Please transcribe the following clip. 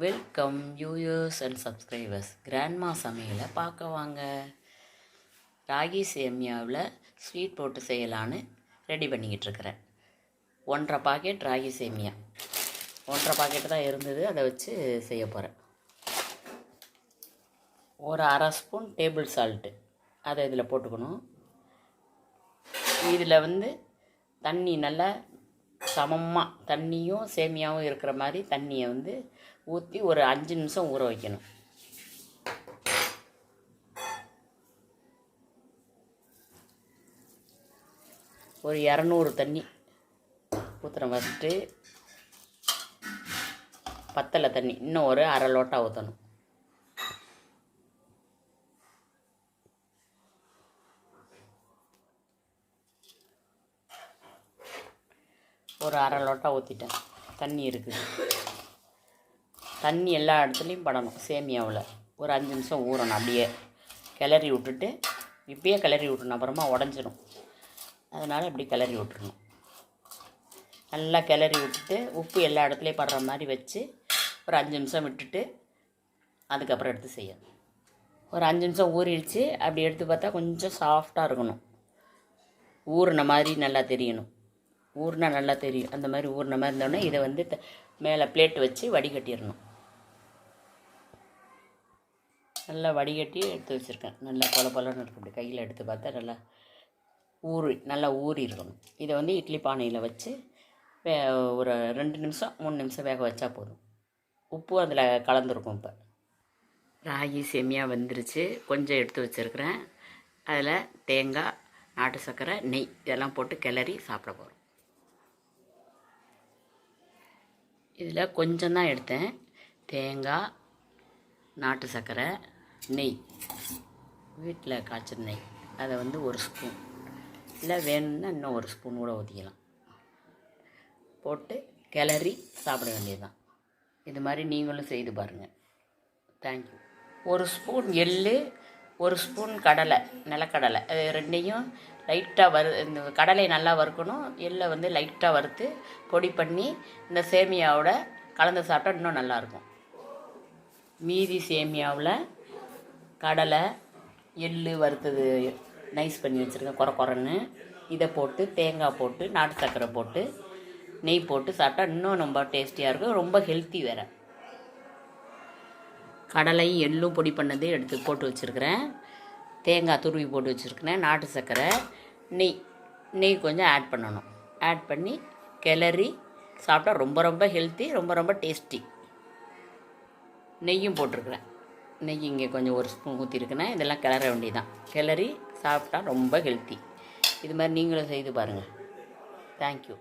Welcome viewers and subscribers. Grandma சமையலை பார்க்க வாங்க. ராகி சேமியாவில் ஸ்வீட் போட்டு செய்யலான்னு ரெடி பண்ணிக்கிட்டு இருக்கிறேன். 1.5 பாக்கெட் ராகி சேமியா, 1.5 பாக்கெட் தான் இருந்தது, அதை வச்சு செய்ய போகிறேன். ஒரு 1/2 ஸ்பூன் டேபிள் சால்ட்டு அதை இதில் போட்டுக்கணும். இதில் தண்ணி நல்லா சமமாக தண்ணியும் சேமியாவும் இருக்கிற மாதிரி தண்ணியை ஊற்றி ஒரு 5 நிமிஷம் ஊற வைக்கணும். ஒரு 200 தண்ணி ஊற்றுறேன். ஃபஸ்ட்டு பத்தலை தண்ணி, இன்னும் ஒரு 1/2 லோட்டா ஊற்றணும். ஒரு 1/2 லோட்டா ஊற்றிட்டேன். தண்ணி இருக்குது. தண்ணி எல்லா இடத்துலையும் படணும். சேமியாவில் ஒரு 5 நிமிஷம் ஊறணும். அப்படியே கிளறி விட்டுட்டு, இப்பயே கிளறி விட்டுணும், அப்புறமா உடஞ்சிடும். அதனால் இப்படி கிளறி விட்டுறணும். நல்லா கிளறி விட்டுட்டு உப்பு எல்லா இடத்துலையும் படுற மாதிரி வச்சு ஒரு 5 நிமிஷம் விட்டுட்டு அதுக்கப்புறம் எடுத்து செய்யணும். ஒரு 5 நிமிஷம் ஊறிடுச்சு. அப்படி எடுத்து பார்த்தா கொஞ்சம் சாஃப்டாக இருக்கணும். ஊறின மாதிரி நல்லா தெரியணும். ஊறினா நல்லா தெரியும். அந்த மாதிரி ஊறின மாதிரி இருந்தோடனே இதை மேலே பிளேட் வச்சு வடிகட்டிடணும். நல்லா வடிகட்டி எடுத்து வச்சுருக்கேன். நல்லா பொலன்னு இருக்கும். இப்படி கையில் எடுத்து பார்த்தா நல்லா ஊறி இருக்கணும். இதை இட்லி பானையில் வச்சு ஒரு 2 நிமிஷம் 3 நிமிஷம் வேக வச்சா போதும். உப்பு அதில் கலந்துருக்கும். இப்போ ராகி சேமியா வெந்துருச்சு. கொஞ்சம் எடுத்து வச்சுருக்கிறேன். அதில் தேங்காய், நாட்டு சர்க்கரை, நெய் இதெல்லாம் போட்டு கிளறி சாப்பிட போகிறோம். இதில் கொஞ்சம் தான் எடுத்தேன். தேங்காய், நாட்டு சர்க்கரை, நெய், வீட்டில் காய்ச்சல் நெய், அதை 1 ஸ்பூன், இல்லை வேணும்னா இன்னும் 1 ஸ்பூன் கூட ஊற்றிக்கலாம். போட்டு கிளறி சாப்பிட வேண்டியதுதான். இது மாதிரி நீங்களும் செய்து பாருங்கள். தேங்க்யூ. 1 ஸ்பூன் எள்ளு, 1 ஸ்பூன் கடலை, நிலக்கடலை, அது ரெண்டையும் லைட்டாக இந்த கடலை நல்லா வறுக்கணும். எள்ளை லைட்டாக வறுத்து பொடி பண்ணி இந்த சேமியாவோட கலந்து சாப்பிட்டா இன்னும் நல்லாயிருக்கும். மீதி சேமியாவில் கடலை, எள்ளு வறுத்தது நைஸ் பண்ணி வச்சுருக்கேன் குறன்னு. இதை போட்டு தேங்காய் போட்டு நாட்டு சர்க்கரை போட்டு நெய் போட்டு சாப்பிட்டா இன்னும் ரொம்ப டேஸ்டியாக இருக்கும். ரொம்ப ஹெல்த்தி வேறு. கடலையும் எள்ளும் பொடி பண்ணதே எடுத்து போட்டு வச்சுருக்கிறேன். தேங்காய் துருவி போட்டு வச்சுருக்கிறேன். நாட்டு சர்க்கரை, நெய் கொஞ்சம் ஆட் பண்ணணும். ஆட் பண்ணி கிளறி சாப்பிட்டா ரொம்ப ஹெல்த்தி, ரொம்ப டேஸ்டி. நெய்யும் போட்டிருக்கிறேன். நெய் இங்கே கொஞ்சம் 1 ஸ்பூன் ஊற்றிருக்கேன். இதெல்லாம் கிளற வேண்டியதான். கிளறி சாப்பிட்டா ரொம்ப ஹெல்த்தி. இது மாதிரி நீங்களும் செய்து பாருங்கள். தேங்க்யூ.